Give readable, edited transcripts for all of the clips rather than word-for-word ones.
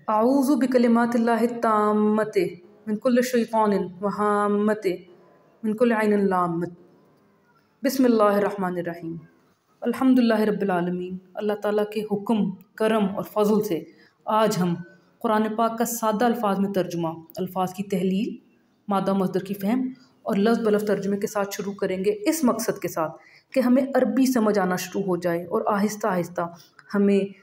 आऊज़ु बिकलिमातिल्लाहि ताम्मति मिन कुल्लि शैतानिन व हाम्मति मिन कुल्लि ऐनिन लाम्मत। बिस्मिल्लाहिर्रहमानिर्रहीम। अल्हम्दुलिल्लाहि रब्बिल आलमीन। अल्लाह ताला के हुक्म, करम और फजल से आज हम कुरान पाक का सादा अल्फाज में तर्जुमा, अल्फाज की तहलील, मादा मज़दर की फ़हम और लफ्ज़ बलफ्ज़ तर्जुमे के साथ शुरू करेंगे, इस मकसद के साथ कि हमें अरबी समझ आना शुरू हो जाए और आहिस्ता आहिस्ता हमें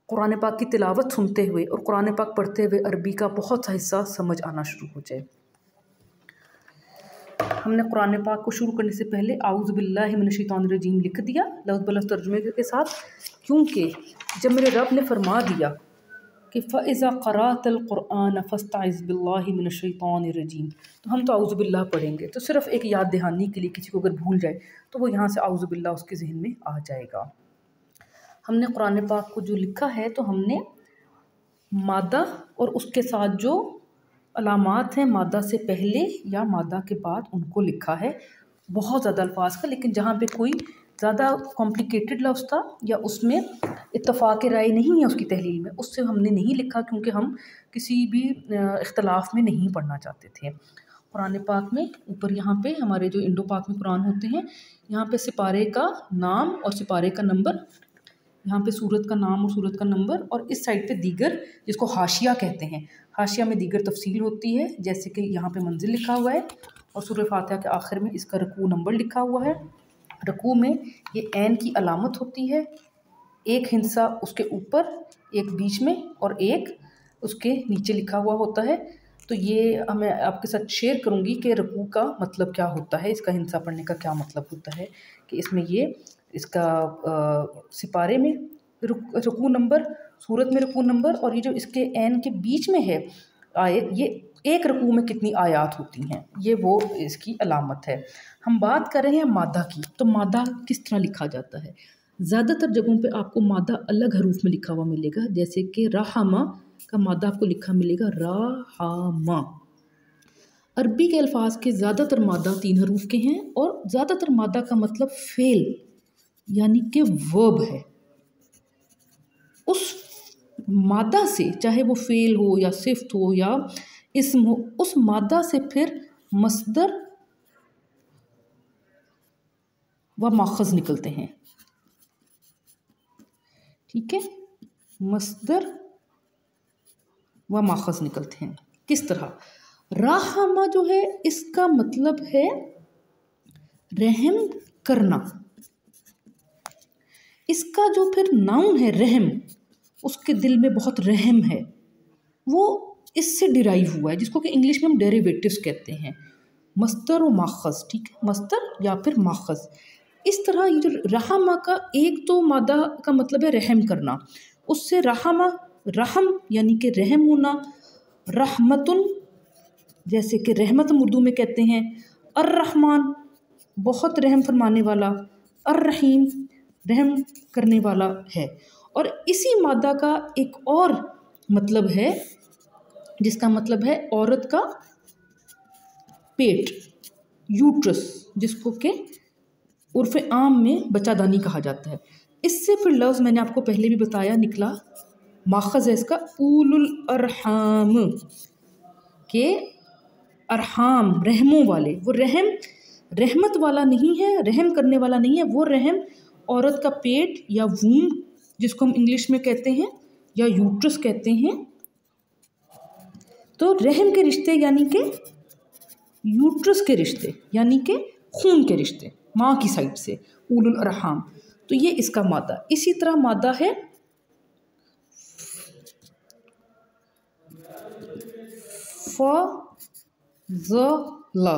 कुरान पाक की तिलावत सुनते हुए और कुरान पाक पढ़ते हुए अरबी का बहुत सा हिस्सा समझ आना शुरू हो जाए। हमने कुरान पाक को शुरू करने से पहले आऊज़ु बिल्लाहि मिनश शैतानिर रजीम लिख दिया लफ्ज़ बलफ्ज़ तर्जुमे के साथ, क्योंकि जब मेरे रब ने फरमा दिया कि फ़इज़ा क़राअतल क़ुरआन फ़स्तइज़ बिल्लाहि मिनश शैतानिर रजीम, तो हम तो आऊज़ु बिल्लाह पढ़ेंगे। तो सिर्फ़ एक याद दहानी के लिए किसी को अगर भूल जाए तो वो यहाँ से आऊज़ु बिल्लाह उसके ज़हन में आ जाएगा। हमने कुरान पाक को जो लिखा है तो हमने मादा और उसके साथ जो अलामात हैं मादा से पहले या मादा के बाद उनको लिखा है, बहुत ज़्यादा अल्फाज का, लेकिन जहाँ पे कोई ज़्यादा कॉम्प्लिकेटेड लफ्ज़ था या उसमें इत्तफ़ाक़ राय नहीं है उसकी तहलील में, उससे हमने नहीं लिखा क्योंकि हम किसी भी इख्तलाफ में नहीं पढ़ना चाहते थे। कुरान पाक में ऊपर यहाँ पे हमारे जो इंडो पाक में कुरान होते हैं, यहाँ पे सिपारे का नाम और सिपारे का नंबर, यहाँ पे सूरत का नाम और सूरत का नंबर, और इस साइड पे दीगर, जिसको हाशिया कहते हैं, हाशिया में दीगर तफसील होती है, जैसे कि यहाँ पे मंजिल लिखा हुआ है और सूरह फातिहा के आखिर में इसका रकू नंबर लिखा हुआ है। रकू में ये ऐन की अलामत होती है, एक हिस्सा उसके ऊपर, एक बीच में और एक उसके नीचे लिखा हुआ होता है। तो ये मैं आपके साथ शेयर करूँगी कि रकू का मतलब क्या होता है, इसका हिस्सा पढ़ने का क्या मतलब होता है, कि इसमें ये इसका सिपारे में रकू नंबर, सूरत में रकू नंबर, और ये जो इसके ऐन के बीच में है आयत, ये एक रकू में कितनी आयात होती हैं, ये वो इसकी अलामत है। हम बात कर रहे हैं मादा की, तो मादा किस तरह लिखा जाता है। ज़्यादातर जगहों पे आपको मादा अलग हरूफ में लिखा हुआ मिलेगा, जैसे कि राहमा का मादा आपको लिखा मिलेगा राहामा। अरबी के अल्फाज के ज़्यादातर मादा 3 हरूफ के हैं और ज़्यादातर मादा का मतलब फ़ेल यानी कि वर्ब है। उस मादा से, चाहे वो फ़ेल हो या सिफ़त हो या इस्म हो, उस मादा से फिर मस्दर व माखज़ निकलते हैं। ठीक है, मस्दर व माखज़ निकलते हैं। किस तरह? राहमा जो है इसका मतलब है रहम करना। इसका जो फिर नाउन है रहम, उसके दिल में बहुत रहम है, वो इससे डिराइव हुआ है, जिसको कि इंग्लिश में हम डेरिवेटिव्स कहते हैं, मस्दर और माखज़। ठीक है, मस्दर या फिर माखज़। इस तरह ये जो रहमा का एक तो मादा का मतलब है रहम करना, उससे रहमा रहम यानी कि रहम होना, रहमतुन जैसे कि रहमत हम उर्दू में कहते हैं, अर्रहमान बहुत रहम फरमाने वाला, अर्रहीम रहम करने वाला है। और इसी मादा का एक और मतलब है, जिसका मतलब है औरत का पेट, यूट्रस, जिसको के उर्फ़ आम में बच्चादानी कहा जाता है। इससे फिर लफ्ज़ मैंने आपको पहले भी बताया निकला, माखज़ है इसका उलुल अरहाम, के अरहाम रहमों वाले। वो रहम रहमत वाला नहीं है, रहम करने वाला नहीं है, वो रहम औरत का पेट या वूम, जिसको हम इंग्लिश में कहते हैं, या यूट्रस कहते हैं। तो रहम के रिश्ते यानी कि यूट्रस के रिश्ते यानी कि खून के रिश्ते माँ की साइड से, उलुल अरहाम। तो ये इसका मादा। इसी तरह मादा है फ़ज़ला,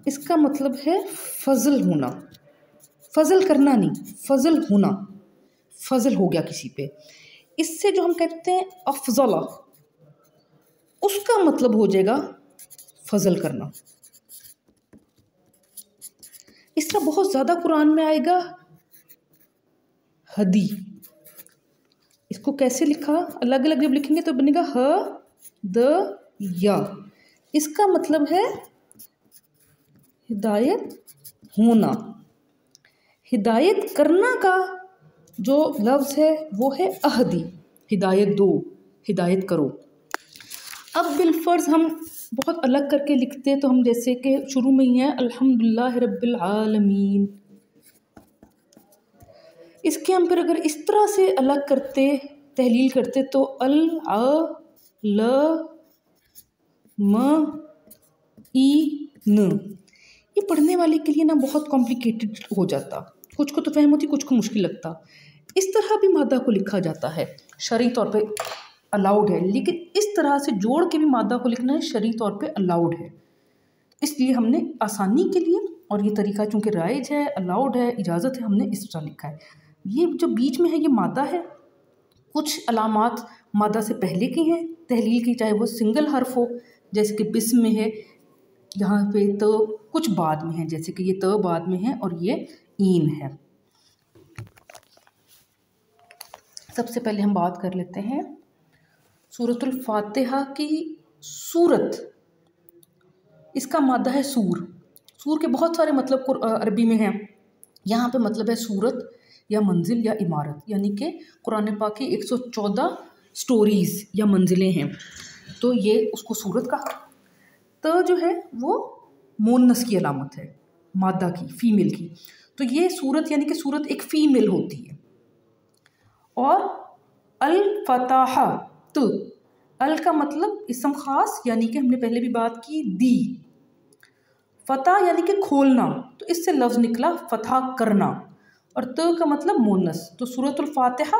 इसका मतलब है फ़ज़ल होना, फ़ज़ल करना नहीं, फ़ज़ल होना, फ़ज़ल हो गया किसी पे। इससे जो हम कहते हैं अफ़ज़ला, उसका मतलब हो जाएगा फ़ज़ल करना। इस तरह बहुत ज़्यादा कुरान में आएगा हदी। इसको कैसे लिखा, अलग अलग जब लिखेंगे तो बनेगा ह द या। इसका मतलब है हिदायत होना। हिदायत करना का जो लफ्ज़ है वो है अहदी, हिदायत दो, हिदायत करो। अब बिलफ़र्ज़ हम बहुत अलग करके लिखते तो हम जैसे कि शुरू में ही है अल्हम्दुलिल्लाह रब्बिल आलमीन, इसके हम फिर अगर इस तरह से अलग करते तहलील करते तो अल आ ल म ई न, ये पढ़ने वाले के लिए ना बहुत कॉम्प्लिकेटेड हो जाता, कुछ को तो फहम होती, कुछ को मुश्किल लगता। इस तरह भी मादा को लिखा जाता है, शरई तौर पे अलाउड है, लेकिन इस तरह से जोड़ के भी मादा को लिखना है शरई तौर पे अलाउड है। इसलिए हमने आसानी के लिए, और ये तरीका चूँकि राइज है, अलाउड है, इजाज़त है, हमने इस तरह लिखा है। ये जो बीच में है ये मादा है, कुछ अलामात मादा से पहले की हैं तहलील की, चाहे वो सिंगल हर्फ हो जैसे कि बिस्म में है यहाँ पे, तो कुछ बाद में है जैसे कि ये त बाद में है और ये ईन है। सबसे पहले हम बात कर लेते हैं सूरतुल फातिहा की सूरत, इसका मादा है सूर। सूर के बहुत सारे मतलब अरबी में हैं। यहाँ पे मतलब है सूरत या मंजिल या इमारत, यानी कि कुरान पाक की 114 स्टोरीज़ या मंजिलें हैं, तो ये उसको सूरत कहा। तो जो है वो मोनस की अलामत है, मादा की, फ़ीमेल की, तो ये सूरत यानी कि सूरत एक फ़ीमेल होती है। और अल फताहा, तो अल का मतलब इसम ख़ास, यानी कि हमने पहले भी बात की दी। फ़तह यानी कि खोलना, तो इससे लफ्ज़ निकला फ़तह करना। और तो का मतलब मोनस, तो सूरतुल फातिहा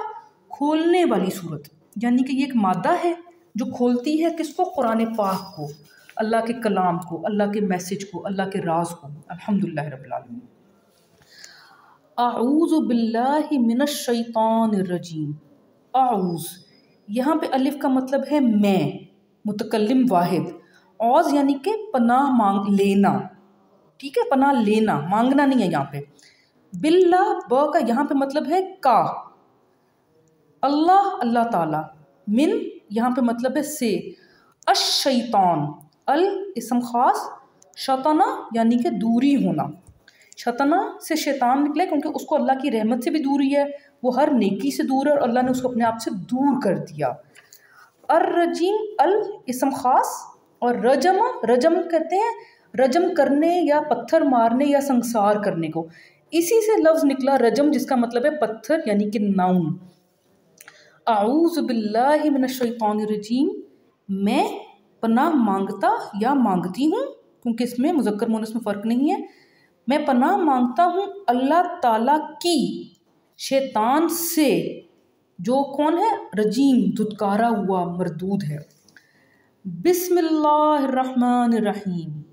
खोलने वाली सूरत, यानी कि ये एक मादा है जो खोलती है किसको, कुरान पाक को, अल्लाह के कलाम को, अल्लाह के मैसेज को, अल्लाह के राज को। अल्हम्दुलिल्लाह रब्बिल आलमीन। आऊज़ु बिल्लाहि मिनश शैतानिर रजीम। आऊज़, यहाँ पे अलिफ का मतलब है मैं, मुतकल्लिम वाहिद। औज़ यानी कि पनाह मांग लेना, ठीक है, पनाह लेना, मांगना नहीं है यहाँ पे। बिल्ला, ब का यहाँ पे मतलब है का। अल्लाह, अल्लाह ताला। मिन यहाँ पे मतलब है से। अश शैतान, अल इसम ख़ास, शतना यानी कि दूरी होना। शतना से शैतान निकले क्योंकि उसको अल्लाह की रहमत से भी दूरी है, वो हर नेकी से दूर है और अल्लाह ने उसको अपने आप से दूर कर दिया। अर रजीम, अल इसम ख़ास, और रजम, रजम कहते हैं रजम करने या पत्थर मारने या संसार करने को, इसी से लफ्ज़ निकला रजम, जिसका मतलब है पत्थर यानी कि नाउन। आऊज़ु बिल्लाहि मिनश शैतानिर रजीम, मैं पनाह मांगता या मांगती हूँ, क्योंकि इसमें मुज़क्कर मुअन्नस में फ़र्क नहीं है। मैं पनाह मांगता हूँ अल्लाह ताला की शैतान से, जो कौन है, रजीम, धुतकारा हुआ, मरदूद है। बिस्मिल्लाहिर्रहमानिर्रहीम,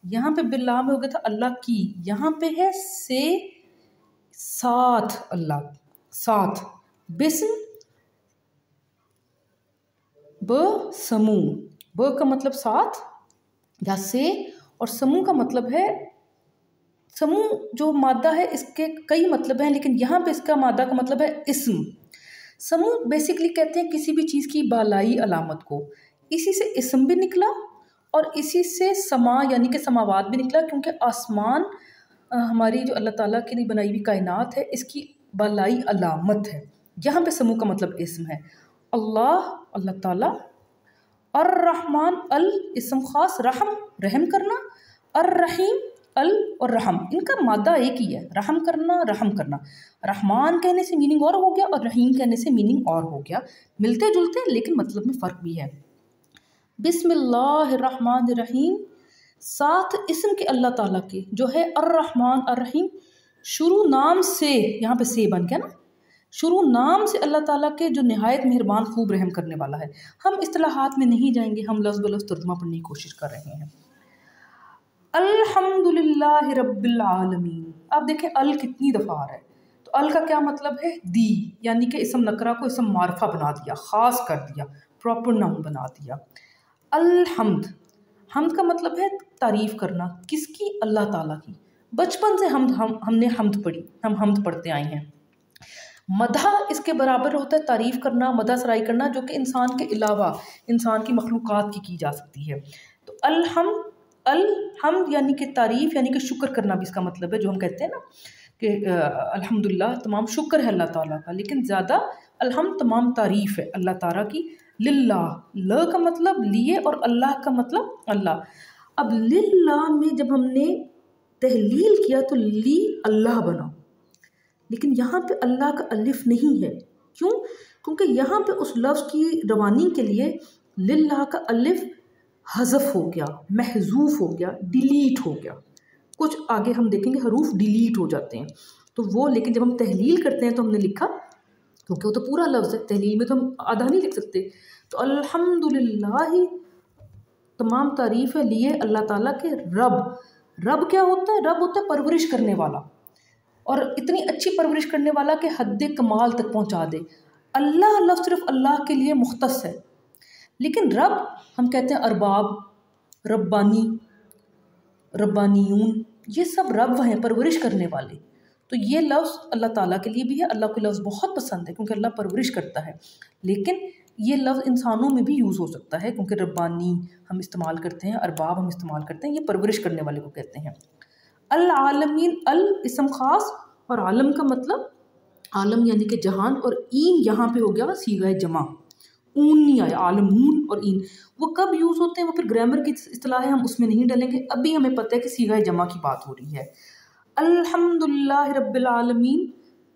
यहाँ पे बिल्लाह में हो गया था अल्लाह की, यहाँ पे है से साथ, अल्लाह साथ। बिस्म, ब समूह, ब का मतलब साथ या से, और समूह का मतलब है, समूह जो मादा है इसके कई मतलब हैं, लेकिन यहाँ पे इसका मादा का मतलब है इस्म। समूह बेसिकली कहते हैं किसी भी चीज़ की बालाई अलामत को, इसी से इस्म भी निकला और इसी से समा यानी कि समावात भी निकला, क्योंकि आसमान हमारी जो अल्लाह ताला की लिए बनाई हुई कायनात है, इसकी बालाई अलामत है। यहाँ पे समूह का मतलब इस्म है। अल्लाह, अल्लाह ताला। अर्रहमान, अल इस्म ख़ास, रहम, रहम करना। अर्रहीम, अल और रहम, इनका मादा एक ही है, रहम करना, रहम करना। रहमान कहने से मीनिंग और हो गया और रहीम कहने से मीनिंग और हो गया, मिलते जुलते लेकिन मतलब में फ़र्क भी है। बिस्मिल्लाहिर्रहमानिर्रहीम, साथ इस्म के अल्लाह ताला के जो है अर्रहमान अर्रहीम, शुरू नाम से, यहाँ पे से बन गया ना, शुरू नाम से अल्लाह ताला के जो नहायत मेहरबान खूब रहम करने वाला है। हम इस्तिलाहात में नहीं जाएंगे, हम लफ्ज़ ब लफ्ज़ तर्जुमा पढ़ने की कोशिश कर रहे हैं। अल्हम्दुलिल्लाहि रब्बिल आलमीन, अब देखें अल कितनी दफ़ा आ रहा है, तो अल का क्या मतलब है, दी, यानी कि इसम नकरा को इसम मारफा बना दिया, ख़ास कर दिया, प्रॉपर नाउन बना दिया। अल्हम्द, हम्द का मतलब है तारीफ़ करना, किसकी, अल्लाह ताला की। बचपन से हमने हम्द पढ़ी, हम हम्द पढ़ते आए हैं। मदह इसके बराबर होता है तारीफ़ करना, मदह सराई करना, जो कि इंसान के अलावा इंसान की मखलूक़ात की जा सकती है। तो अलहम्द यानी कि तारीफ़, यानी कि शुक्र करना भी इसका मतलब है, जो हम कहते हैं ना कि अल्हम्दुलिल्लाह, तमाम शुक्र है अल्लाह ताला का, लेकिन ज़्यादा अलहम्द तमाम तारीफ़ है अल्लाह ताला की, लिल्लाह, ल का मतलब लिए और अल्लाह का मतलब अल्लाह। अब लिल्लाह में जब हमने तहलील किया तो ली अल्लाह बना, लेकिन यहाँ पे अल्लाह का अलिफ नहीं है। क्यों? क्योंकि यहाँ पे उस लफ्ज़ की रवानी के लिए लिल्लाह का अलिफ हज़फ हो गया, महजूफ हो गया, डिलीट हो गया। कुछ आगे हम देखेंगे हरूफ डिलीट हो जाते हैं तो वो, लेकिन जब हम तहलील करते हैं तो हमने लिखा, क्योंकि वो तो पूरा लफ्ज़ है, तहलील में तो हम आधा नहीं लिख सकते। तो अल्हम्दुलिल्लाह, तमाम तारीफ़ है लिए अल्लाह ताला के रब। रब क्या होता है? रब होता है परवरिश करने वाला, और इतनी अच्छी परवरिश करने वाला कि हद कमाल तक पहुंचा दे। अल्लाह लफ्ज़ सिर्फ अल्लाह के लिए मुख्तस है, लेकिन रब हम कहते हैं अरबाब, रब्बानी, रब्बानियून, ये सब रब हैं परवरिश करने वाले। तो ये लफ्ज़ अल्लाह ताला के लिए भी है। अल्लाह को लफ्ज़ बहुत पसंद है क्योंकि अल्लाह परवरिश करता है, लेकिन ये लफ्ज़ इंसानों में भी यूज़ हो सकता है क्योंकि रब्बानी हम इस्तेमाल करते हैं, अरबाब हम इस्तेमाल करते हैं, ये परवरिश करने वाले को कहते हैं। अल आलमीन, अल इसम ख़ास और आलम का मतलब आलम यानी कि जहान, और ईन यहाँ पे हो गया सीगा जमा, ऊन नहीं आया, आलमून और ईन वो कब यूज़ होते हैं वो फिर ग्रामर की इस्तिलाह है, हम उसमें नहीं डलेंगे। अभी हमें पता है कि सीगा जमा की बात हो रही है। अल्हम्दुलिल्लाह रब्बिल आलमीन,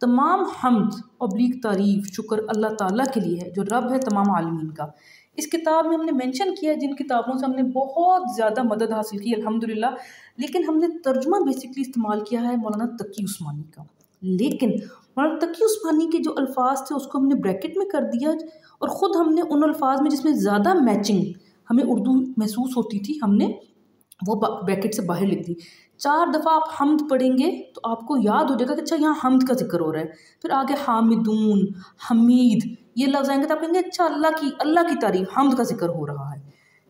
तमाम हम्द ऑब्लिक तारीफ़ शुक्र अल्लाह ताला के लिए है जो रब है तमाम आलमीन का। इस किताब में हमने मेंशन किया है जिन किताबों से हमने बहुत ज़्यादा मदद हासिल की अल्हम्दुलिल्लाह, लेकिन हमने तर्जुमा बेसिकली इस्तेमाल किया है मौलाना तकी उस्मानी का। लेकिन मौलाना तकी उस्मानी के जो अल्फाज थे उसको हमने ब्रैकेट में कर दिया, और ख़ुद हमने उन अल्फाज में जिसमें ज़्यादा मैचिंग हमें उर्दू महसूस होती थी हमने वो ब्रैकेट से बाहर लिख दी। 4 दफ़ा आप हम्द पढ़ेंगे तो आपको याद हो जाएगा कि अच्छा यहाँ हम्द का जिक्र हो रहा है। फिर आगे हामिदून, हमीद ये लफ्ज़ आएंगे तो आप कहेंगे अच्छा अल्लाह की तारीफ़, हम्द का जिक्र हो रहा है।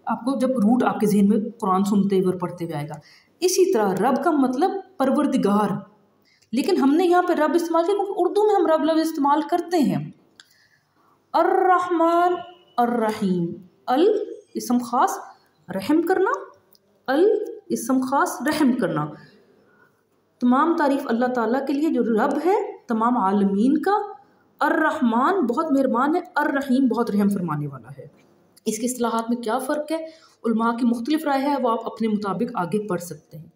आपको जब रूट आपके जहन में कुरान सुनते हुए और पढ़ते हुए आएगा। इसी तरह रब का मतलब परवरदिगार, लेकिन हमने यहाँ पे रब इस्तेमाल किया क्योंकि उर्दू में हम रब लफ्ज़ इस्तेमाल करते हैं। अर्रहमान अर्रहीम, अल इसम ख़ास रहम करना, अल इसम ख़ास रहम करना। तमाम तारीफ़ अल्लाह ताला के लिए जो रब है तमाम आलमीन का। अर्रहमान बहुत मेहरबान है, अर्रहीम बहुत रहम फरमाने वाला है। इसकी इस्तिलाहात में क्या फ़र्क है, उलमा की मुख्तलिफ राय है, वो आप अपने मुताबिक आगे पढ़ सकते हैं।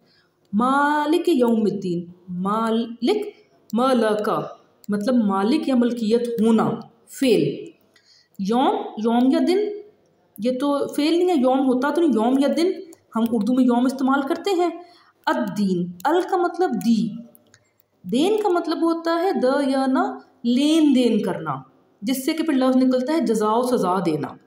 मालिक यौमिद्दीन, मालिक मालका मतलब मालिक या मलकियत होना, फ़ेल। यौम या दिन, ये तो फ़ेल नहीं है, यौम होता तो नहीं, यौम या दिन हम उर्दू में यौम इस्तेमाल करते हैं। अद्दीन, अल का मतलब दी, देन का मतलब होता है द या ना, लेन देन करना, जिससे कि फिर लफ्ज़ निकलता है जज़ा व सज़ा देना।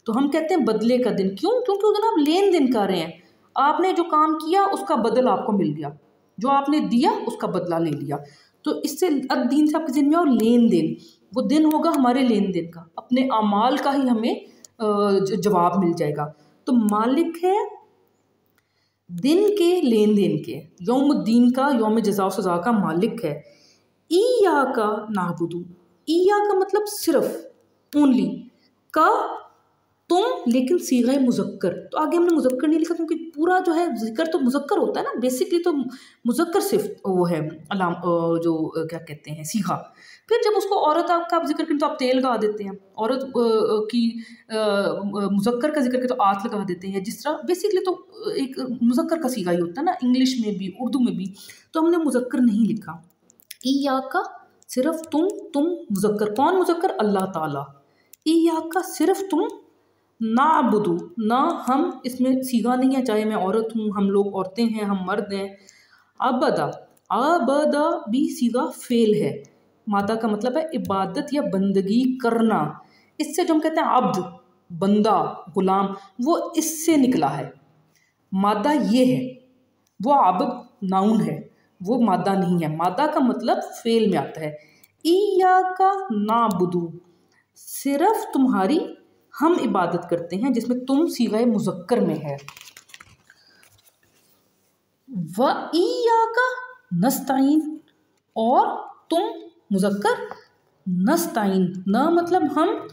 तो हम कहते हैं बदले का दिन, क्यों? क्योंकि उस दिन आप लेन देन कर रहे हैं, आपने जो काम किया उसका बदल आपको मिल गया, जो आपने दिया उसका बदला ले लिया। तो इससे अद्दीन से आपके ज़हन में और लेन देन, वो दिन होगा हमारे लेन देन का, अपने अमाल का ही हमें जवाब मिल जाएगा। तो मालिक है दिन के, लेन देन के, यौमुद्दीन का, यौम जज़ा सज़ा का मालिक है। ईया का नाबुदू, ईया का मतलब सिर्फ, ओनली, का तुम, लेकिन सीग़ा मुज़क्कर, तो आगे हमने मुज़क्कर नहीं लिखा क्योंकि पूरा जो है जिक्र तो मुज़क्कर होता है ना, बेसिकली तो मुज़क्कर सिर्फ वो है अलाम, जो क्या कहते हैं सीग़ा। फिर जब उसको औरत का आप जिक्र करें तो आप तेल लगा देते हैं, औरत की मुज़क्कर का जिक्र करें तो आत लगा देते हैं। जिस तरह बेसिकली तो एक मुज़क्कर का सीग़ा ही होता है ना, इंग्लिश में भी उर्दू में भी, तो हमने मुज़क्कर नहीं लिखा। ईया का सिर्फ तुम मुज़क्कर, कौन मुज़क्कर? अल्लाह ताला। ईया का सिर्फ तुम, नाबुदू ना हम, इसमें सीगा नहीं है, चाहे मैं औरत हूँ, हम लोग औरतें हैं, हम मर्द हैं। अबदा, अबदा भी सीगा फेल है, मादा का मतलब है इबादत या बंदगी करना। इससे जो हम कहते हैं अब्द, बंदा, गुलाम, वो इससे निकला है। मादा ये है, वो अब्द नाउन है, वो मादा नहीं है। मादा का मतलब फेल में आता है। ईया का नाबुदू, सिर्फ तुम्हारी हम इबादत करते हैं, जिसमें तुम सीग़ा मुज़क्कर में है। व ईया का नस्ताइन, और तुम मुज़क्कर, नस्ताइन न मतलब हम,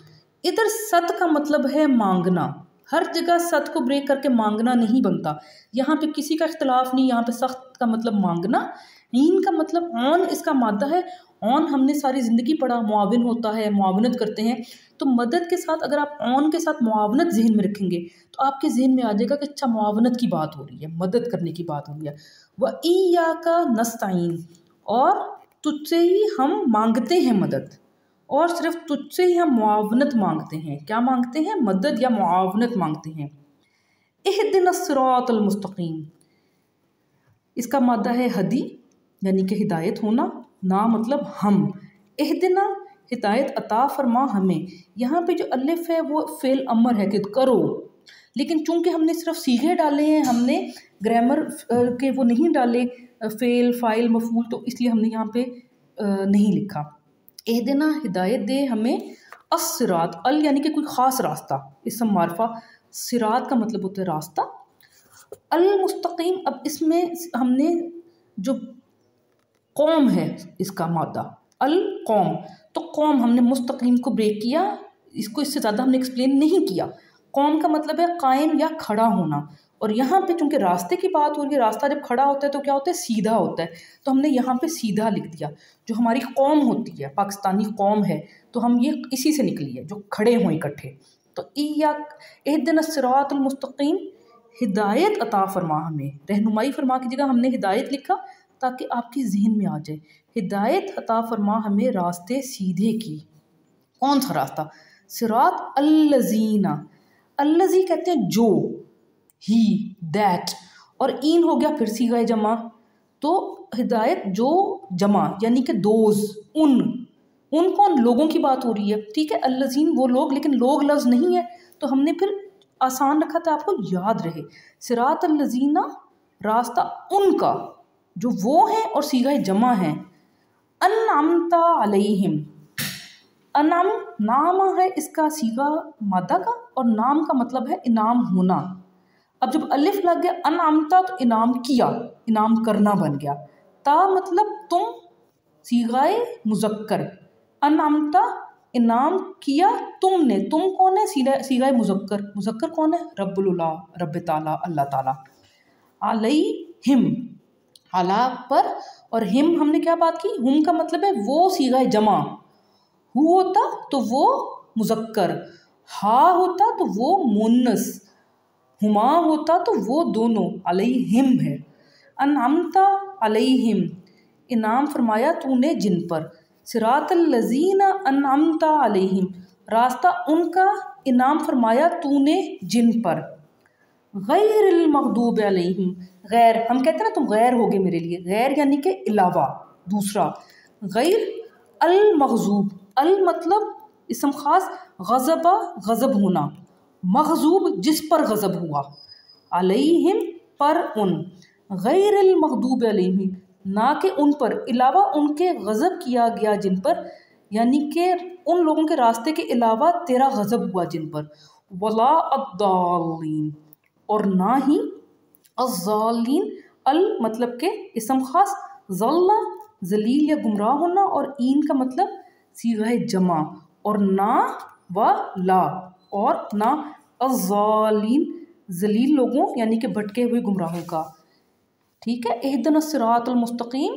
इधर सत का मतलब है मांगना। हर जगह सत को ब्रेक करके मांगना नहीं बनता, यहाँ पे किसी का इख्तलाफ नहीं, यहाँ पे सख्त का मतलब मांगना। ईन का मतलब ऑन, इसका मादा है ऑन, हमने सारी ज़िंदगी पढ़ा, मुआविन होता है, मुआवनत करते हैं। तो मदद के साथ अगर आप ऑन के साथ मुआवनत जहन में रखेंगे तो आपके जहन में आ जाएगा कि अच्छा मुआवनत की बात हो रही है, मदद करने की बात हो रही है। व इय्याका नस्तईन, और तुझसे ही हम मांगते हैं मदद, और सिर्फ तुझसे ही हम मुआवनत मांगते हैं। क्या मांगते हैं? मदद या मुआवनत मांगते हैं। इहदिनस सिरातल मुस्तकीम, इसका मादा है हदी, यानी कि हिदायत होना, ना मतलब हम। इहदिना हिदायत अता फरमा हमें। यहाँ पे जो अलिफ है वो फ़ेल अमर है कि करो, लेकिन चूंकि हमने सिर्फ सीगे डाले हैं, हमने ग्रामर के वो नहीं डाले फ़ेल फ़ाइल मफ़ूल, तो इसलिए हमने यहाँ पे नहीं लिखा। इहदिना हिदायत दे हमें अस्सिरात, अल यानी कि कोई ख़ास रास्ता, इसम मारफा, सिरात का मतलब होता है रास्ता। अल मुस्तकीम, अब इसमें हमने जो कौम है इसका मादा अल कौम, तो कौम हमने मुस्तकीम को ब्रेक किया, इसको इससे ज़्यादा हमने एक्सप्लेन नहीं किया। कौम का मतलब है कायम या खड़ा होना, और यहाँ पे चूंकि रास्ते की बात हो रही है, रास्ता जब खड़ा होता है तो क्या होता है? सीधा होता है, तो हमने यहाँ पे सीधा लिख दिया। जो हमारी कौम होती है, पाकिस्तानी कौम है, तो हम ये इसी से निकली है, जो खड़े हों इकट्ठे। तो इहदिनस सिरातल मुस्तकीम, हिदायत अता फरमा हमें, रहनुमाई फरमा की जगह हमने हिदायत लिखा ताकि आपके जहन में आ जाए। हिदायत अता फरमा हमें रास्ते सीधे की। कौन सा रास्ता? सिरात अल्लज़ीना, अल्लज़ी कहते हैं जो, ही, दैट, और इन हो गया फिर सीगा जमा, तो हिदायत जो जमा यानी कि दोज, उन कौन? लोगों की बात हो रही है, ठीक है। अल्लज़ीन वो लोग, लेकिन लोग लफ्ज़ नहीं है, तो हमने फिर आसान रखा था, आपको याद रहे। सिरात अल्लज़ीना, रास्ता उनका जो वो हैं और सीगा जमा है। अन्अमता अलैहिम, अनम नाम है इसका सीगा मादा का, और नाम का मतलब है इनाम होना। अब जब अलिफ लग गया अन्अमता, तो इनाम किया, इनाम करना बन गया। ता मतलब तुम, सीगाए मुज़क्कर, अन्अमता इनाम किया तुमने, तुम कौन है? सीगाए मुज़क्कर, मुज़क्कर कौन है? रब्बुल्ला, रब्ब ताला, अल्लाह ताला। अलैहिम, अला पर, और हिम हमने क्या बात की? हुम का मतलब है वो सीगा जमा, हु होता तो वो मुज़क्कर, हा होता तो वो मुन्नस, हुमा होता तो वो दोनों, अलैहिम है। अन्अमता अलैहिम, इनाम फरमाया तूने जिन पर। सिरातल लज़ीना अन्अमता अलैहिम, रास्ता उनका इनाम फरमाया तूने जिन पर। गैरिल मग़दूब अलैहिम, गैर हम कहते हैं ना तुम गैर होगे मेरे लिए, गैर यानी कि अलावा, दूसरा। गैर अल मग़ज़ूब, अल मतलब इसम ख़ास, गज़बा गज़ब होना, मग़ज़ूब जिस पर गज़ब हुआ, अलैहिम पर उन, गैरिल मग़दूब अलैहिम ना कि उन पर, अलावा उनके गज़ब किया गया जिन पर, यानी कि उन लोगों के रास्ते के अलावा तेरा गज़ब हुआ जिन पर। वला अद्दालीन, और ना ही अज़्ज़ालीन, अल मतलब के इसम ख़ास, ज़ल्ला जलील या गुमराह होना, और ईन का मतलब सीगा जमा, और ना व ला, और ना अज़्ज़ालीन जलील लोगों यानी कि भटके हुए गुमराहों का, ठीक है। इहदिनस सिरातल मुस्तकीम,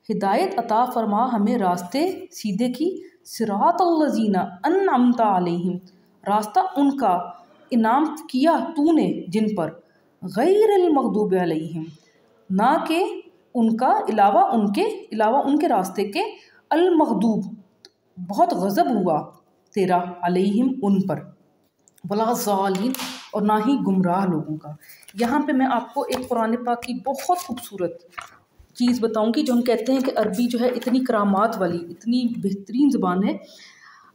हिदायत अता फरमा हमें रास्ते सीधे की। सिरातल लज़ीना अन्अमता अलैहिम, रास्ता उनका इनाम किया तूने जिन पर। गैरिल मग़दूब अलैहिम, ना के उनका अलावा उनके रास्ते के, अल मग़दूब बहुत गज़ब हुआ तेरा, अलैहिम उन पर, वला ज़ालिन और ना ही गुमराह लोगों का। यहाँ पे मैं आपको एक कुरान पाक की बहुत खूबसूरत चीज़ बताऊँगी, जो हम कहते हैं कि अरबी जो है इतनी करामात वाली, इतनी बेहतरीन ज़बान है।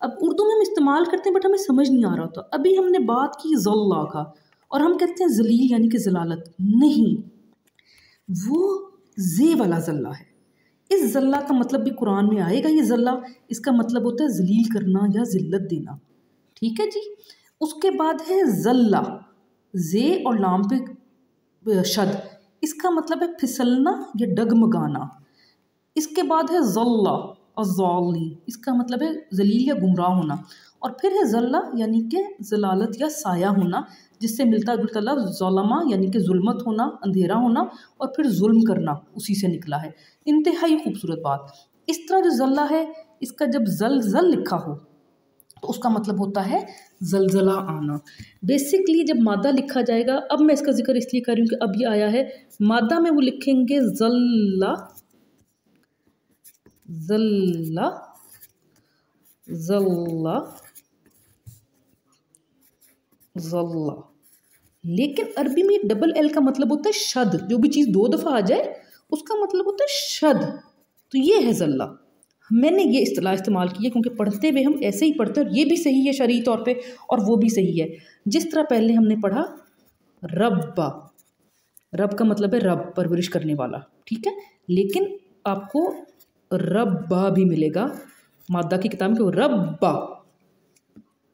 अब उर्दू में हम इस्तेमाल करते हैं बट हमें समझ नहीं आ रहा था। अभी हमने बात की ज़ल्ला का, और हम कहते हैं जलील यानी कि ज़लालत, नहीं, वो जे वाला ज़ल्ला है। इस ज़ल्ला का मतलब भी कुरान में आएगा। ये ज़ल्ला इसका मतलब होता है जलील करना या ज़िल्लत देना, ठीक है जी। उसके बाद है ज़ल्ला, जे और लाम पे शद, इसका मतलब है फिसलना या डगमगाना। इसके बाद है ज़ल्ला अज़्ज़ालीन, इसका मतलब है जलील या गुमराह होना। और फिर है ज़ल्ला यानी कि ज़लालत या साया होना, जिससे मिलता जुलता लफ्ज़ ज़ुलमा यानी कि जुल्मत होना, अंधेरा होना, और फिर जुल्म करना उसी से निकला है। इंतहाई खूबसूरत बात। इस तरह जो ज़ल्ला है, इसका जब ज़ल लिखा हो तो उसका मतलब होता है जलजला आना। बेसिकली जब मादा लिखा जाएगा, अब मैं इसका जिक्र इसलिए कर रही हूँ कि अब ये आया है, मादा में वो लिखेंगे जल्ला जल्ला जल्ला जल्ला। लेकिन अरबी में डबल एल का मतलब होता है शद। जो भी चीज़ 2 दफ़ा आ जाए उसका मतलब होता है शद। तो ये है जल्ला। मैंने ये इस्तिलाह इस्तेमाल की है क्योंकि पढ़ते हुए हम ऐसे ही पढ़ते हैं और ये भी सही है शरई तौर पे और वो भी सही है। जिस तरह पहले हमने पढ़ा रब्बा, रब का मतलब है रब, परवरिश करने वाला, ठीक है। लेकिन आपको रब्बा भी मिलेगा मादा की किताब में कि रब्बा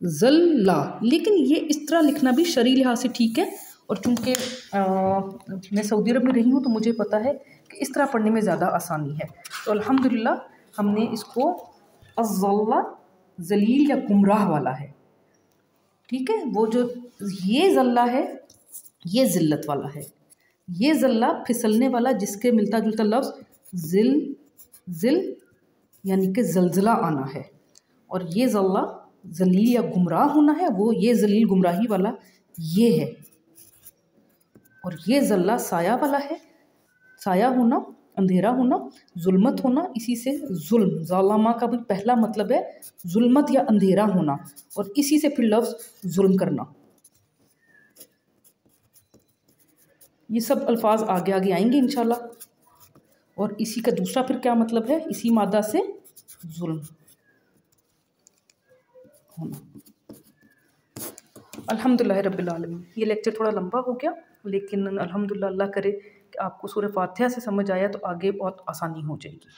जल्ला। लेकिन ये इस तरह लिखना भी शरई लिहाज से ठीक है। और चूँकि मैं सऊदी अरब में रही हूँ तो मुझे पता है कि इस तरह पढ़ने में ज़्यादा आसानी है। तो अल्हम्दुलिल्लाह हमने इसको अज़्ज़ल्ला जलील या गुमराह वाला है, ठीक है। वो जो ये ज़ल्ला है ये ज़िल्लत वाला है। ये ज़ल्ला फिसलने वाला जिसके मिलता जुलता लफ्ज़ ज़िल यानी कि ज़लज़ला आना है। और ये ज़ल्ला जलील या गुमराह होना है, वो ये जलील गुमराही वाला ये है। और ये ज़ल्ला साया वाला है, साया होना, अंधेरा होना, जुल्मत होना। इसी से जुल्म, ज़ालमा का भी पहला मतलब है जुल्मत या अंधेरा होना, और इसी से फिर लफ्ज़ जुल्म करना। ये सब अल्फाज आगे आगे आएंगे इंशाल्लाह। और इसी का दूसरा फिर क्या मतलब है, इसी मादा से जुल्म होना। अल्हम्दुलिल्लाह रब्बिल आलमीन। ये लेक्चर थोड़ा लंबा हो गया, लेकिन अल्हम्दुलिल्लाह अल्लाह करे कि आपको सूरह फातिहा से समझ आया तो आगे बहुत आसानी हो जाएगी।